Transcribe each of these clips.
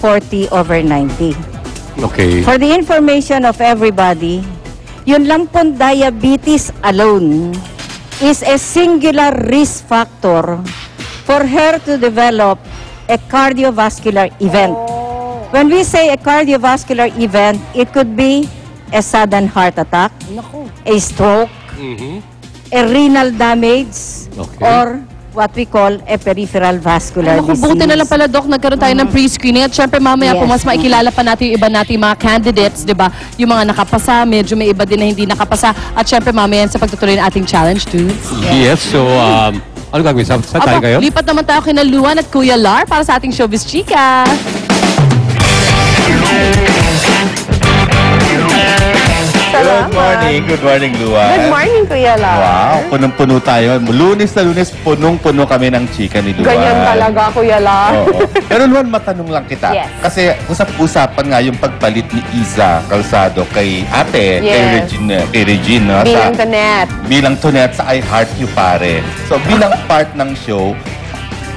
40/90. Okay. For the information of everybody, yun lang pong diabetes alone is a singular risk factor for her to develop a cardiovascular event. When we say a cardiovascular event, it could be a sudden heart attack, a stroke, a renal damage, or what we call a peripheral vascular disease. Buti na lang pala, Doc, nagkaroon tayo ng pre-screening. At syempre, mamaya po, mas maikilala pa natin yung iba natin mga candidates, di ba? Yung mga nakapasa, medyo may iba din na hindi nakapasa. At syempre, mamaya sa pagtutuloy ng ating challenge, too. Yes, so, ano gagawin? Saan tayo kayo? Lipat naman tayo kina Luan at Kuya Lar para sa ating Showbiz Chika. Good morning, Luan. Good morning, Kuya Lar. Wow, punong-puno tayo. Lunes na Lunes, punong-puno kami ng chika ni Luan. Ganyan talaga, Kuya Lar. Oo. Pero Luan, matanong lang kita. Yes. Kasi usap-usapan nga yung pagpalit ni Iza Calzado kay ate, Yes. kay Regine. No? Bilang Tonet. Bilang Tonet sa I Heart You, pare. So, bilang part ng show,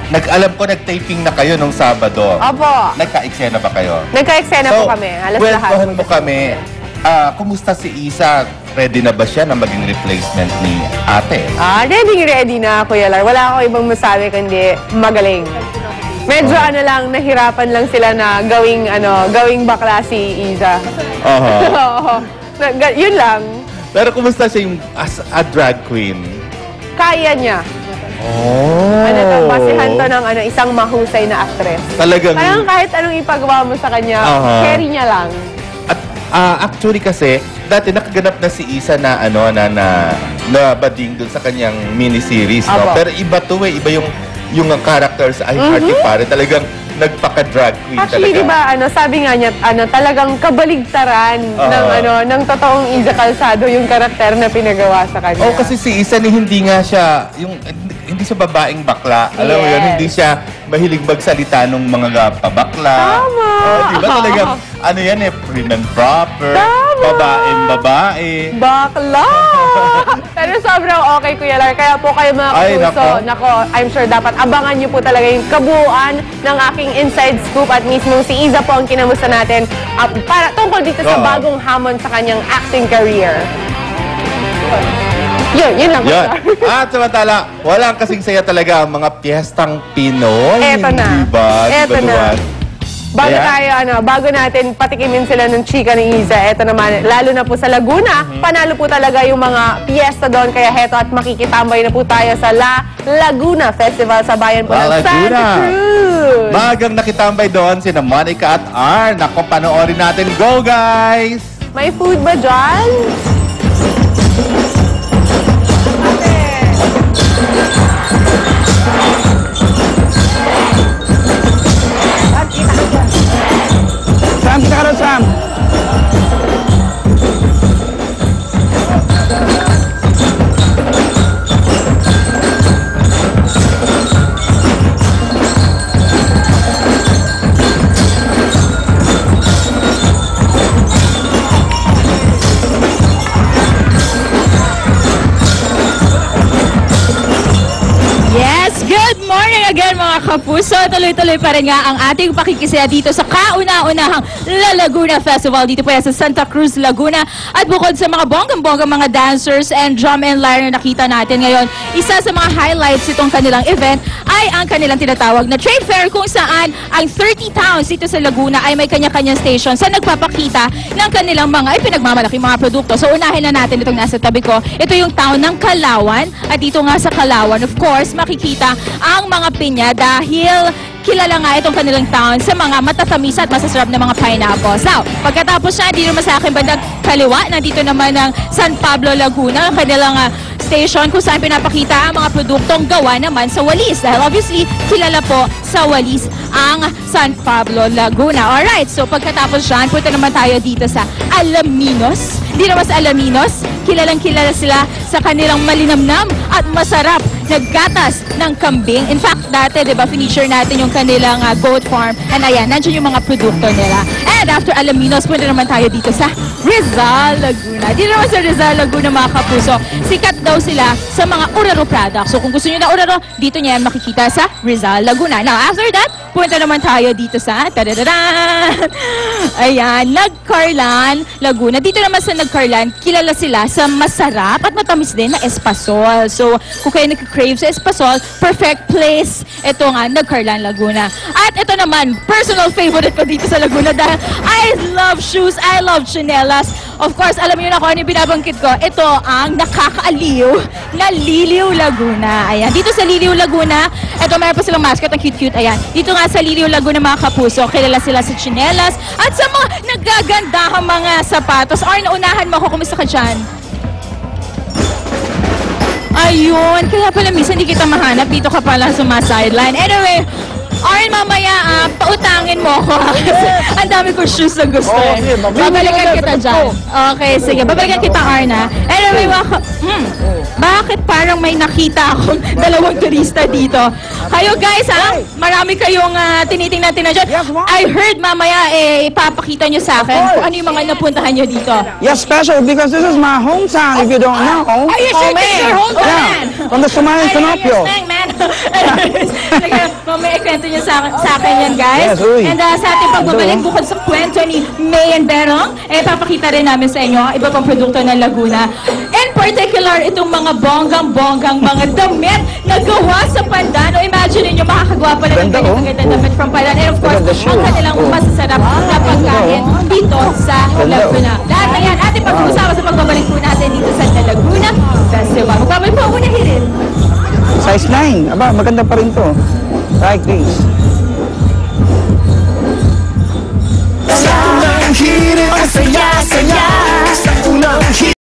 alam ko, nag-taping na kayo nung Sabado. Opo. Nagka-eksena ba kayo? Nagka-eksena po kami. Alas lahat. Kwentahan mo kami. Kumusta si Isa? Ready na ba siya na maging replacement ni ate? Ready na, Kuya Lar. Wala ako ibang masabi kundi magaling. Medyo nahirapan lang sila na gawing bakla si Iza. Yun lang. Pero kumusta siya yung as a drag queen? Kaya niya. Basihan to ng isang mahusay na actress. Talagang... Parang kahit anong ipagawa mo sa kanya, carry niya lang. At actually kasi, dati nakaganap na si Isa na bading dun sa kanyang miniseries, no? Pero iba to iba yung character sa I Heart You, pare. Talagang nagpaka-drag queen actually, talaga. di ba, sabi nga niya, talagang kabaligtaran ng totoong Iza Calzado yung karakter na pinagawa sa kanya. Kasi si Isa hindi nga siya, hindi siya babaeng bakla. Alam mo yun, hindi siya mahilig magsalita ng mga pabakla. Tama! Di ba talagang, prim and proper, babaeng babae. Bakla! Pero sobrang okay, Kuya Lar. Kaya po kayo mga kapuso, nako, I'm sure dapat abangan niyo po talaga yung kabuuan ng aking inside scoop at mismo si Iza po ang kinamusta natin para tungkol dito sa bagong hamon sa kanyang acting career. Yun lang. At samantala, walang kasing saya talaga ang mga piyestang Pinoy. Eto na. Eto na. Bago natin patikimin sila ng chika ni Iza, eto naman, lalo na po sa Laguna, panalo po talaga yung mga piyesta doon. Kaya heto at makikitambay na po tayo sa La Laguna Festival sa bayan po ng Santa Cruz. Magang nakitambay doon sina Monica at R. Nako, panoorin natin. Go, guys! May food ba dyan? Sam, kita ka rin, Sam. Again mga kapuso, tuloy-tuloy pa rin nga ang ating pakikisaya dito sa kauna-unahang La Laguna Festival dito po sa Santa Cruz, Laguna. At bukod sa mga bonggang-bonggang mga dancers and drum and lyre na nakita natin ngayon, isa sa mga highlights itong kanilang event ay ang kanilang tinatawag na trade fair kung saan ang 30 towns dito sa Laguna ay may kanya-kanyang station sa nagpapakita ng kanilang mga pinagmamalaking mga produkto. So unahin na natin itong nasa tabi ko. Ito yung town ng Kalawan at dito nga sa Kalawan, of course, makikita ang mga pinya dahil kilala nga itong kanilang town sa mga matatamis at masasarap na mga pineapples. Now, pagkatapos na, dito naman sa aking bandang kaliwa, nandito naman ang San Pablo, Laguna, ang kanilang station kung saan pinapakita ang mga produktong gawa naman sa walis. Dahil obviously, kilala po sa walis ang San Pablo, Laguna. Alright, so pagkatapos dyan, punta naman tayo dito sa Alaminos. Dito naman sa Alaminos, kilalang-kilala sila sa kanilang malinamnam at masarap na gatas ng kambing. In fact, dati, di ba, finisher natin yung kanilang goat farm. And ayan, nandiyan yung mga produkto nila. And after Alaminos, punta naman tayo dito sa Rizal, Laguna. Dito naman sa Rizal, Laguna, mga kapuso, sikat daw sila sa mga Orero products. So kung gusto nyo na Orero, dito nyo yan makikita sa Rizal, Laguna. Now, after that, punta naman tayo dito sa ayan, Nagcarlan, Laguna. Dito naman sa Nagcarlan, kilala sila sa masarap at matamis din na espasol. So, kung kayo nag-crave sa espasol, perfect place. Ito nga, Nagcarlan, Laguna. At ito naman, personal favorite ko dito sa Laguna dahil I love shoes, I love chinelas. Of course, alam niyo na kung ano yung binabanggit ko. Ito ang nakakaaliw na Liliw, Laguna. Ayan, dito sa Liliw, Laguna, ito meron pa silang mascot, ang cute-cute. Ayan, dito nga sa Liliw, Laguna, mga kapuso, kilala sila sa chinelas at sa mga nagagandahang mga sapatos. Or naunahan mo ako, kumusta ka dyan? Ayun, kaya pala minsan hindi kita mahanap, dito ka pala sa mga sideline. Anyway, Arn, mamaya, pautangin mo ako. Kasi ang dami ko shoes na gusto. Babalikan kita dyan. Okay, sige. Babalikan kita, Arn, ha? Anyway, bakit parang may nakita akong dalawang turista dito? Kayo, guys, ha? Marami kayong tinitingnan dyan. I heard mamaya, ipapakita nyo sa akin kung ano yung mga napuntahan nyo dito. Yes, special because this is my hometown. If you don't know. Are you sure this is your hometown? Yeah, from the Sumayan Sinopio. Mamaya ikwento nyo sa akin yan, guys. Yes, uy. And sa ating pagbabalik, bukod sa kwento ni May and Berong, papakita rin namin sa inyo ang iba pang produkto ng Laguna. In particular, itong mga bonggang-bonggang mga damit na gawa sa pandan. O imagine niyo makakagawa pa na ng ganitong damit from pandan. And of course, ang kanilang masasarap na pagkain dito sa Laguna. Lahat na yan, ating pag-uusapan sa pagbabalik po natin dito sa Laguna Festival. Magbabalik po, unahin rin. Size 9. Aba, maganda pa rin to. Like this. Sa unang hirit, ang saya-saya. Sa unang hirit.